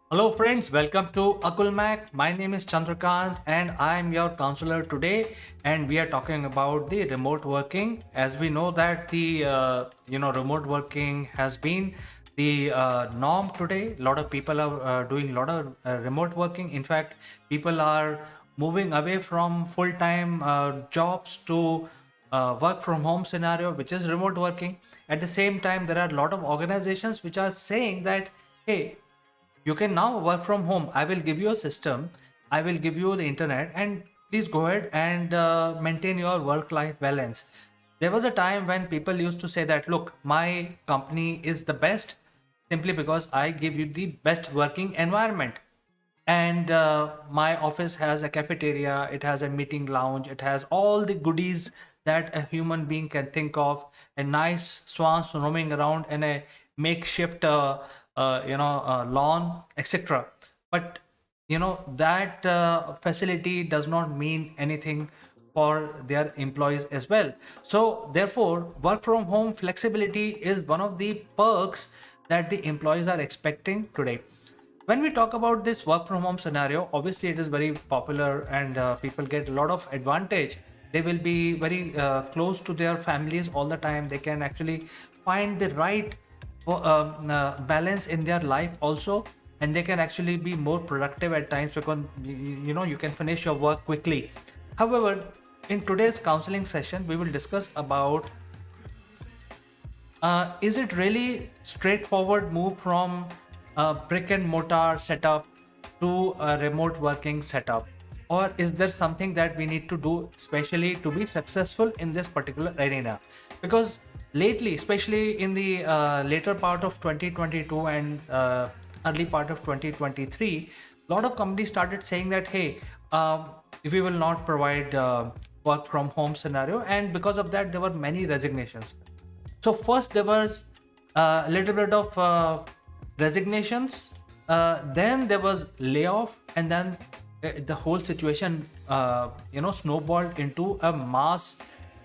Hello friends, welcome to Akulmach. My name is Chandrakant and I am your counselor today, and we are talking about the remote working. As we know that the remote working has been the norm today. A lot of people are doing a lot of remote working. In fact, people are moving away from full-time jobs to work from home scenario, which is remote working. At the same time, there are a lot of organizations which are saying that, hey, you can now work from home. I will give you a system. I will give you the internet, and please go ahead and maintain your work life balance. There was a time when people used to say that, look, my company is the best simply because I give you the best working environment. And my office has a cafeteria, it has a meeting lounge, it has all the goodies that a human being can think of, a nice swans roaming around in a makeshift lawn, etc. But that facility does not mean anything for their employees as well. So therefore, work from home flexibility is one of the perks that the employees are expecting today. When we talk about this work from home scenario, obviously it is very popular, and people get a lot of advantage. They will be very close to their families all the time. They can actually find the right balance in their life also, and they can actually be more productive at times because you can finish your work quickly. However, in today's counseling session, we will discuss about, is it really straightforward move from a brick and mortar setup to a remote working setup? Or is there something that we need to do especially to be successful in this particular arena? Because lately, especially in the later part of 2022 and early part of 2023, a lot of companies started saying that, hey, we will not provide work from home scenario. And because of that, there were many resignations. So first there was a little bit of resignations, then there was layoff, and then the whole situation snowballed into a mass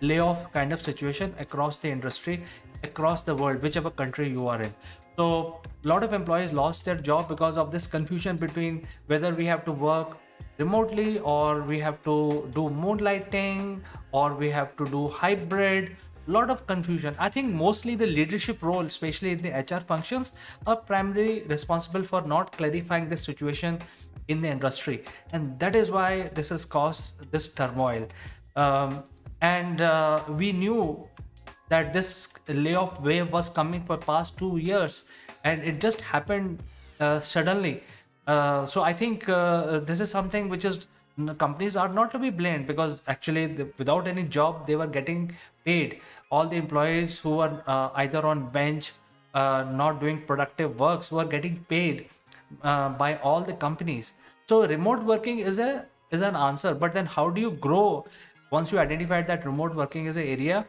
layoff kind of situation across the industry, across the world, whichever country you are in. So a lot of employees lost their job because of this confusion between whether we have to work remotely or we have to do moonlighting or we have to do hybrid. Lot of confusion. I think mostly the leadership role, especially in the HR functions, are primarily responsible for not clarifying the situation in the industry, and that is why this has caused this turmoil. And we knew that this layoff wave was coming for past 2 years, and it just happened suddenly. So I think this is something which is, companies are not to be blamed, because actually without any job they were getting paid. All the employees who were either on bench, not doing productive works, were getting paid by all the companies. So remote working is an answer, but then how do you grow once you identified that remote working is an area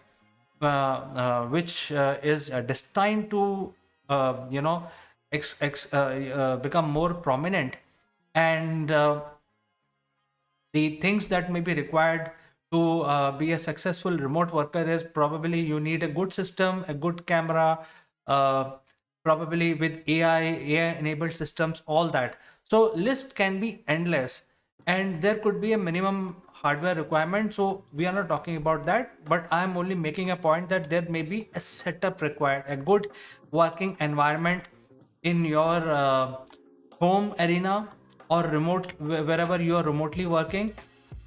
which is destined to become more prominent, and the things that may be required to be a successful remote worker is probably you need a good system, a good camera, uh, probably with AI enabled systems, all that. So list can be endless, and there could be a minimum hardware requirement. So we are not talking about that, but I am only making a point that there may be a setup required, a good working environment in your home arena or remote, wherever you are remotely working.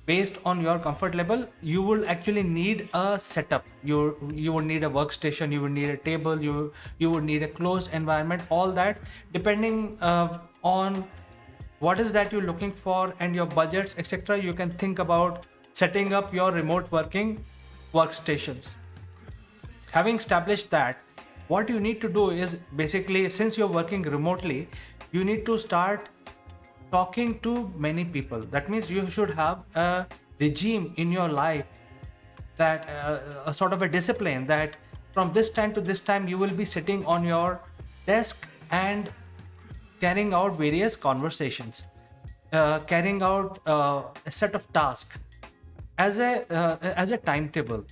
Based on your comfort level, you will actually need a setup. You would need a workstation, you would need a table, you would need a closed environment, all that, depending on what is that you're looking for and your budgets, etc. You can think about setting up your remote working workstations. Having established that, what you need to do is, basically, since you're working remotely, you need to start talking to many people. That means you should have a regime in your life, that a sort of a discipline, that from this time to this time you will be sitting on your desk and carrying out various conversations, carrying out a set of tasks as a timetable.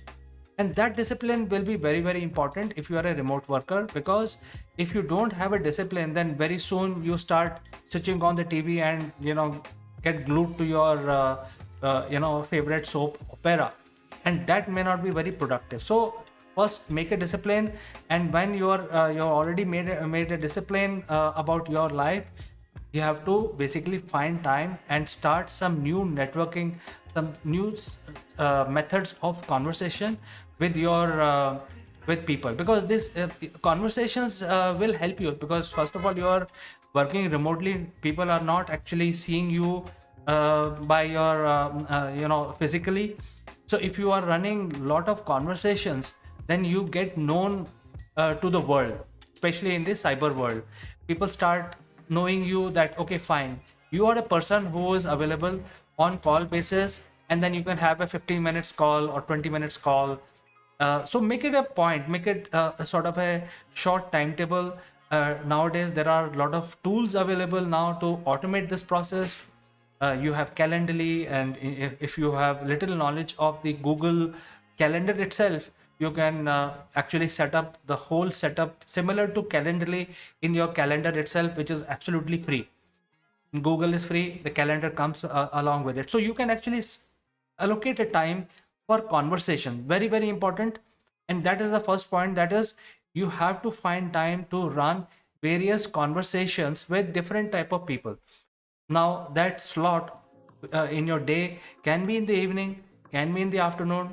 And that discipline will be very, very important if you are a remote worker, because if you don't have a discipline, then very soon you start switching on the TV and get glued to your favorite soap opera, and that may not be very productive. So first make a discipline, and when you're already made a discipline about your life, you have to basically find time and start some new networking, some new methods of conversation with your with people, because this conversations will help you, because first of all, you are working remotely. People are not actually seeing you by your physically. So if you are running a lot of conversations, then you get known to the world, especially in the cyber world. People start knowing you that, okay, fine, you are a person who is available on call basis, and then you can have a 15 minutes call or 20 minutes call. So make it a point, make it a sort of a short timetable. Nowadays there are a lot of tools available now to automate this process. You have Calendly, and if you have little knowledge of the Google Calendar itself, you can actually set up the whole setup similar to Calendly in your calendar itself, which is absolutely free. Google is free, the calendar comes along with it. So you can actually allocate a time for conversation, very, very important. And that is the first point, that is, you have to find time to run various conversations with different type of people. Now that slot in your day can be in the evening, can be in the afternoon.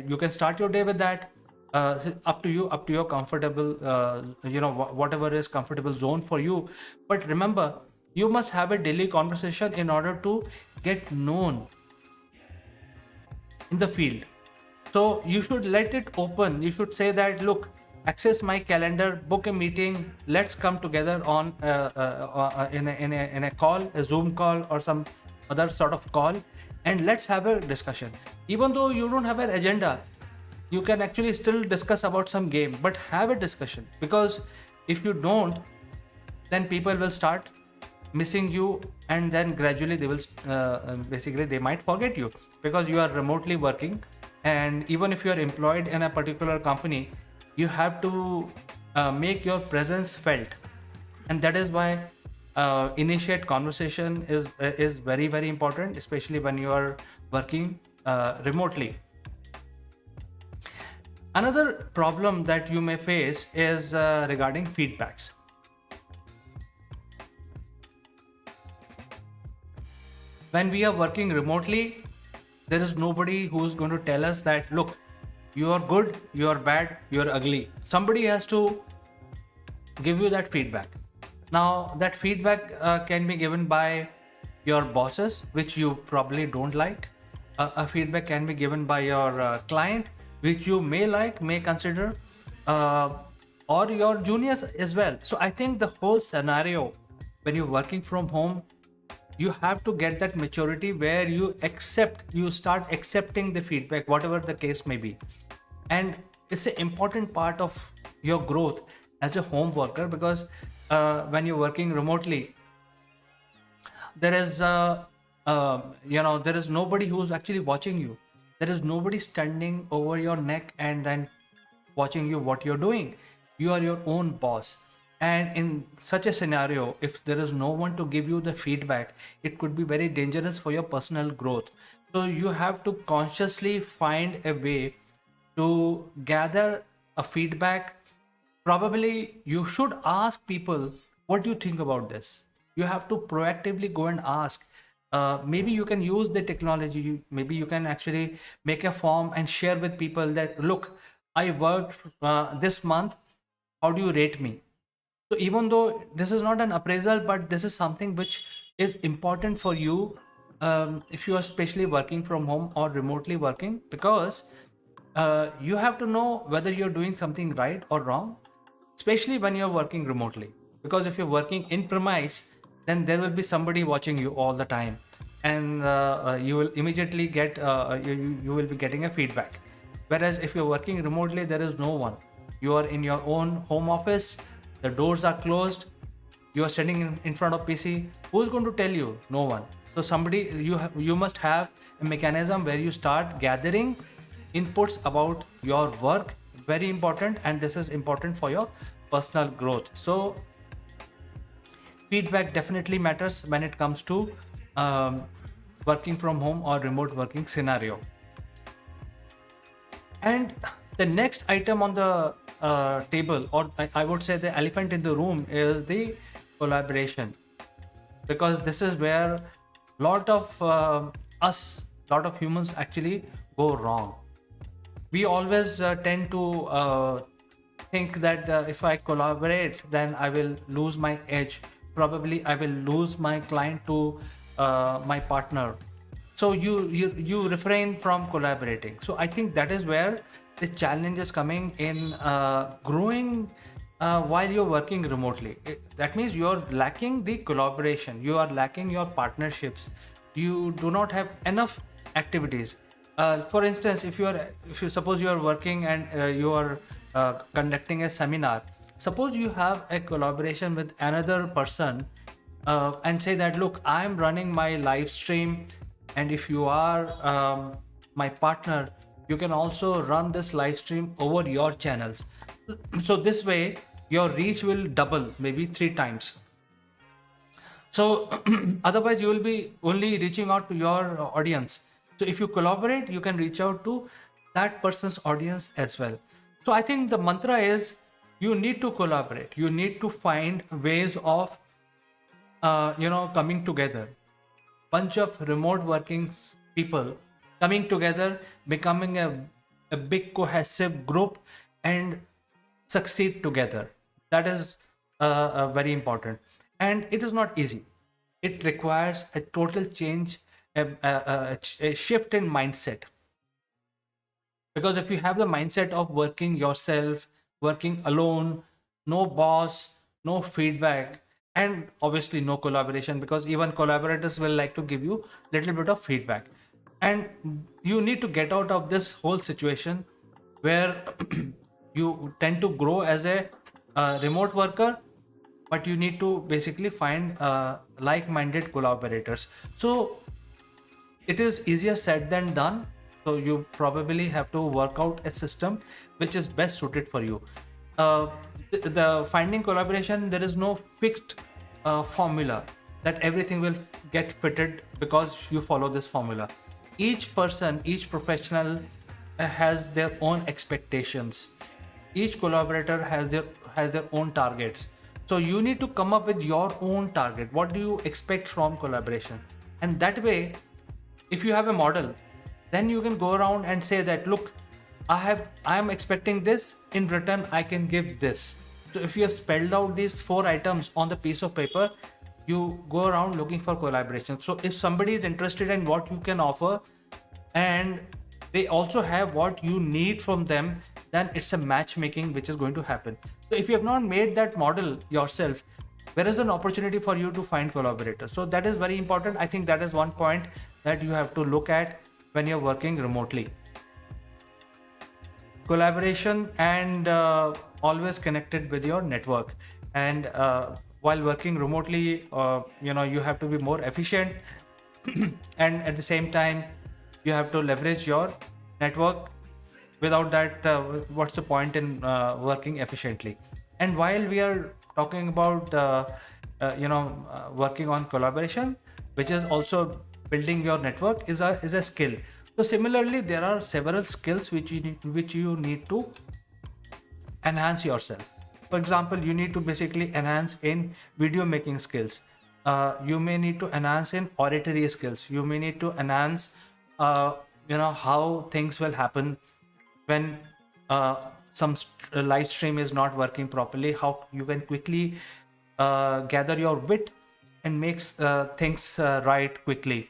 You can start your day with that. Up to you, up to your comfortable, whatever is comfortable zone for you. But remember, you must have a daily conversation in order to get known in the field. So you should let it open. You should say that, look, access my calendar, book a meeting, let's come together on in a call, a Zoom call or some other sort of call, and let's have a discussion. Even though you don't have an agenda, you can actually still discuss about some game, but have a discussion, because if you don't, then people will start missing you, and then gradually they will basically they might forget you, because you are remotely working. And even if you are employed in a particular company, you have to make your presence felt, and that is why initiate conversation is very, very important, especially when you are working remotely. Another problem that you may face is regarding feedbacks. When we are working remotely, there is nobody who's going to tell us that, look, you are good, you are bad, you are ugly. Somebody has to give you that feedback. Now that feedback can be given by your bosses, which you probably don't like. A feedback can be given by your client, which you may like, may consider, or your juniors as well. So I think the whole scenario, when you're working from home, you have to get that maturity where you start accepting the feedback, whatever the case may be. And it's an important part of your growth as a home worker, because when you're working remotely, there is there is nobody who's actually watching you. There is nobody standing over your neck and then watching you what you're doing. You are your own boss. And in such a scenario, if there is no one to give you the feedback, it could be very dangerous for your personal growth. So you have to consciously find a way to gather a feedback. Probably you should ask people, what do you think about this? You have to proactively go and ask. Maybe you can use the technology. Maybe you can actually make a form and share with people that, look, I worked this month. How do you rate me? So even though this is not an appraisal, but this is something which is important for you if you are especially working from home or remotely working, because you have to know whether you're doing something right or wrong, especially when you're working remotely. Because if you're working in premise, then there will be somebody watching you all the time, and you will immediately get you will be getting a feedback. Whereas if you're working remotely, there is no one. You are in your own home office. The doors are closed. You are sitting in front of PC. Who's going to tell you? No one. So somebody, you must have a mechanism where you start gathering inputs about your work, very important, and this is important for your personal growth. So feedback definitely matters when it comes to um, working from home or remote working scenario. And the next item on the table, or I would say the elephant in the room, is the collaboration, because this is where lot of lot of humans actually go wrong. We always tend to think that if I collaborate, then I will lose my edge. Probably I will lose my client to my partner. So you refrain from collaborating. So I think that is where the challenge is coming in growing while you're working remotely. That means you're lacking the collaboration. You are lacking your partnerships. You do not have enough activities. For instance, if you suppose you are working and you are conducting a seminar, suppose you have a collaboration with another person and say that, look, I am running my live stream, and if you are my partner, you can also run this live stream over your channels. So this way your reach will double, maybe 3 times. So otherwise you will be only reaching out to your audience. So if you collaborate, you can reach out to that person's audience as well. So I think the mantra is, you need to collaborate. You need to find ways of coming together. Bunch of remote working people coming together, becoming a big cohesive group, and succeed together. That is very important, and it is not easy. It requires a total change, a shift in mindset. Because if you have the mindset of working yourself, working alone, no boss, no feedback, and obviously no collaboration, because even collaborators will like to give you little bit of feedback, and you need to get out of this whole situation where you tend to grow as a remote worker, but you need to basically find like-minded collaborators. So it is easier said than done. So you probably have to work out a system which is best suited for you. The finding collaboration, there is no fixed formula that everything will get fitted because you follow this formula. Each person, each professional has their own expectations. Each collaborator has their own targets. So you need to come up with your own target. What do you expect from collaboration? And that way, if you have a model, then you can go around and say that, look, I am expecting this, in return I can give this. So if you have spelled out these 4 items on the piece of paper, you go around looking for collaboration. So if somebody is interested in what you can offer, and they also have what you need from them, then it's a matchmaking which is going to happen. So if you have not made that model yourself, there is an opportunity for you to find collaborators. So that is very important. I think that is one point that you have to look at when you're working remotely. Collaboration, and always connected with your network. And while working remotely, you have to be more efficient and at the same time you have to leverage your network. Without that, what's the point in working efficiently? And while we are talking about working on collaboration, which is also building your network, is a skill. So similarly, there are several skills which you need to enhance yourself. For example, you need to basically enhance in video making skills. You may need to enhance in oratory skills. You may need to enhance how things will happen when some live stream is not working properly, how you can quickly gather your wit and makes things right quickly.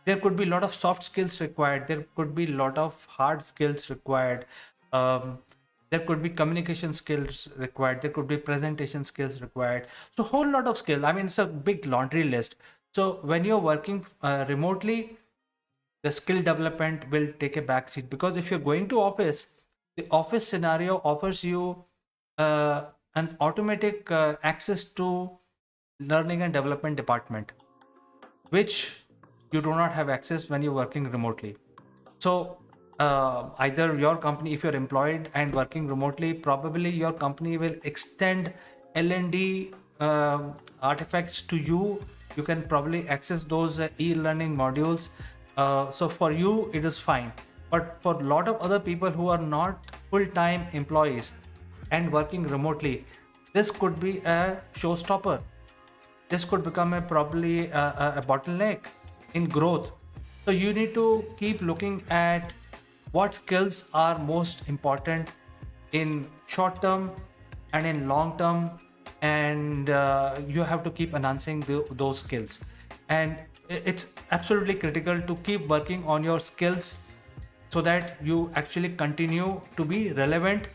There could be a lot of soft skills required. There could be a lot of hard skills required. There could be communication skills required. There could be presentation skills required. So whole lot of skills. I mean, it's a big laundry list. So when you're working remotely, the skill development will take a backseat, because if you're going to office, the office scenario offers you an automatic access to learning and development department, which you do not have access when you're working remotely. So either your company, if you're employed and working remotely, probably your company will extend L&D artifacts to you. You can probably access those e-learning modules. So for you, it is fine. But for a lot of other people who are not full-time employees and working remotely, this could be a showstopper. This could become a probably a bottleneck in growth. So you need to keep looking at what skills are most important in short term and in long term, and you have to keep enhancing those skills. And it's absolutely critical to keep working on your skills so that you actually continue to be relevant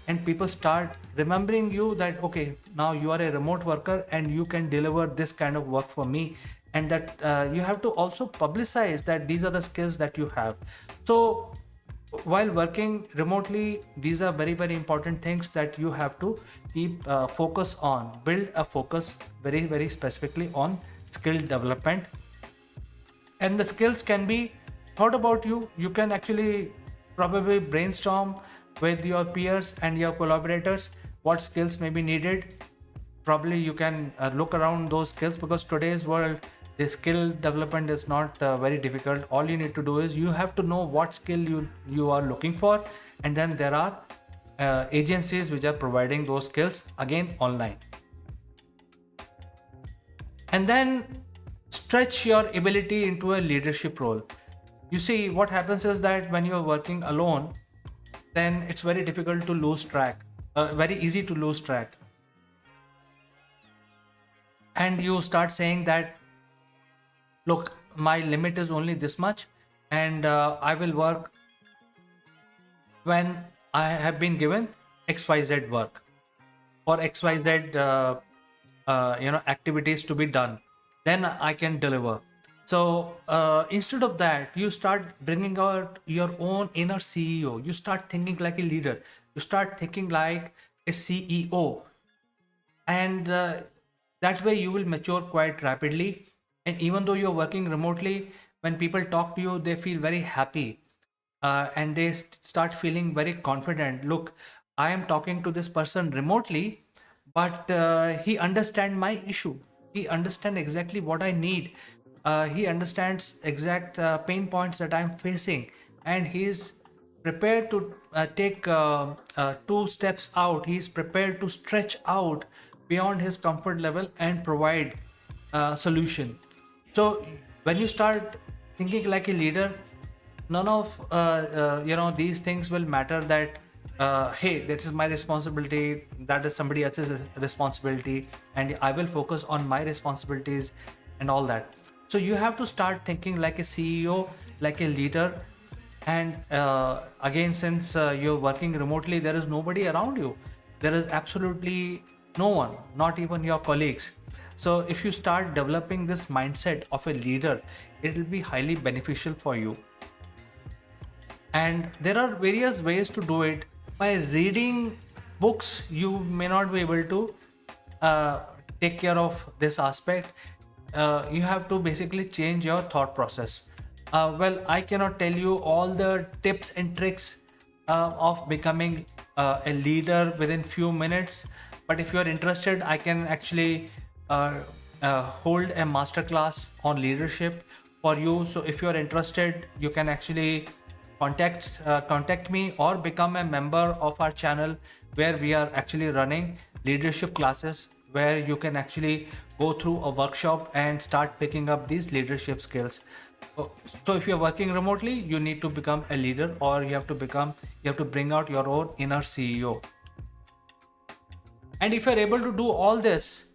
and people start remembering you that okay, now you are a remote worker and you can deliver this kind of work for me. And that you have to also publicize that these are the skills that you have. So while working remotely, these are very, very important things that you have to keep focus on. Build a focus very, very specifically on skill development. And the skills can be thought about you. You can actually probably brainstorm with your peers and your collaborators what skills may be needed. Probably you can look around those skills, because today's world, the skill development is not very difficult. All you need to do is you have to know what skill you are looking for, and then there are agencies which are providing those skills, again online. And then stretch your ability into a leadership role. You see, what happens is that when you're working alone, then it's very difficult to lose track, very easy to lose track. And you start saying that, look, my limit is only this much, and I will work when I have been given XYZ work or XYZ activities to be done, then I can deliver. So instead of that, you start bringing out your own inner CEO. You start thinking like a leader. You start thinking like a CEO, and that way you will mature quite rapidly. And even though you're working remotely, when people talk to you, they feel very happy, and they start feeling very confident. Look, I am talking to this person remotely, but he understands my issue. He understands exactly what I need. He understands exact pain points that I'm facing, and he is prepared to take two steps out. He is prepared to stretch out beyond his comfort level and provide solution. So when you start thinking like a leader, none of these things will matter. That hey, that is my responsibility, that is somebody else's responsibility, and I will focus on my responsibilities and all that. So you have to start thinking like a CEO, like a leader. And again, since you're working remotely, there is nobody around you. There is absolutely no one, not even your colleagues. So if you start developing this mindset of a leader, it will be highly beneficial for you. And there are various ways to do it. By reading books, you may not be able to take care of this aspect. You have to basically change your thought process. Well, I cannot tell you all the tips and tricks of becoming a leader within few minutes, but if you are interested, I can actually hold a masterclass on leadership for you. So if you are interested, you can actually contact me or become a member of our channel, where we are actually running leadership classes, where you can actually go through a workshop and start picking up these leadership skills. So if you're working remotely, you need to become a leader, or you have to bring out your own inner CEO. And if you're able to do all this,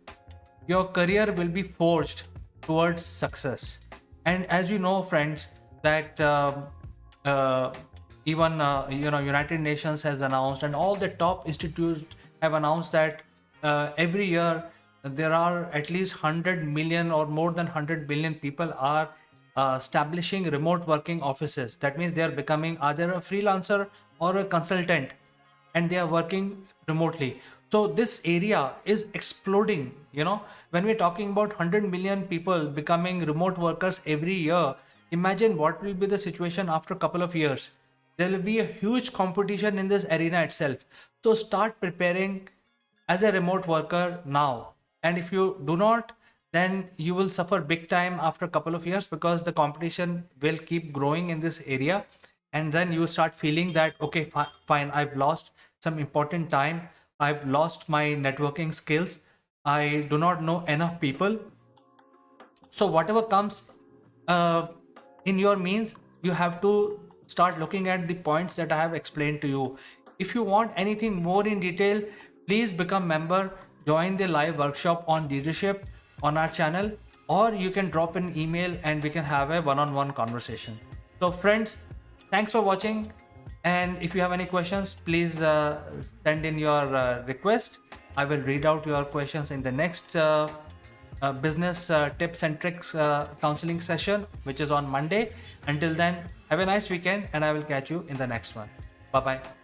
your career will be forged towards success. And as you know, friends, that even United Nations has announced, and all the top institutes have announced that every year there are at least 100 million or more than 100 billion people are establishing remote working offices. That means they are becoming either a freelancer or a consultant, and they are working remotely. So this area is exploding. When we're talking about 100 million people becoming remote workers every year, imagine what will be the situation after a couple of years. There will be a huge competition in this arena itself. So start preparing as a remote worker now. And if you do not, then you will suffer big time after a couple of years, because the competition will keep growing in this area. And then you start feeling that, okay, fine, I've lost some important time. I've lost my networking skills. I do not know enough people. So whatever comes in your means, you have to start looking at the points that I have explained to you. If you want anything more in detail, please become member, join the live workshop on leadership on our channel, or you can drop an email and we can have a one-on-one conversation. So friends, thanks for watching. And if you have any questions, please send in your request. I will read out your questions in the next business tips and tricks counseling session, which is on Monday. Until then, have a nice weekend, and I will catch you in the next one. Bye bye.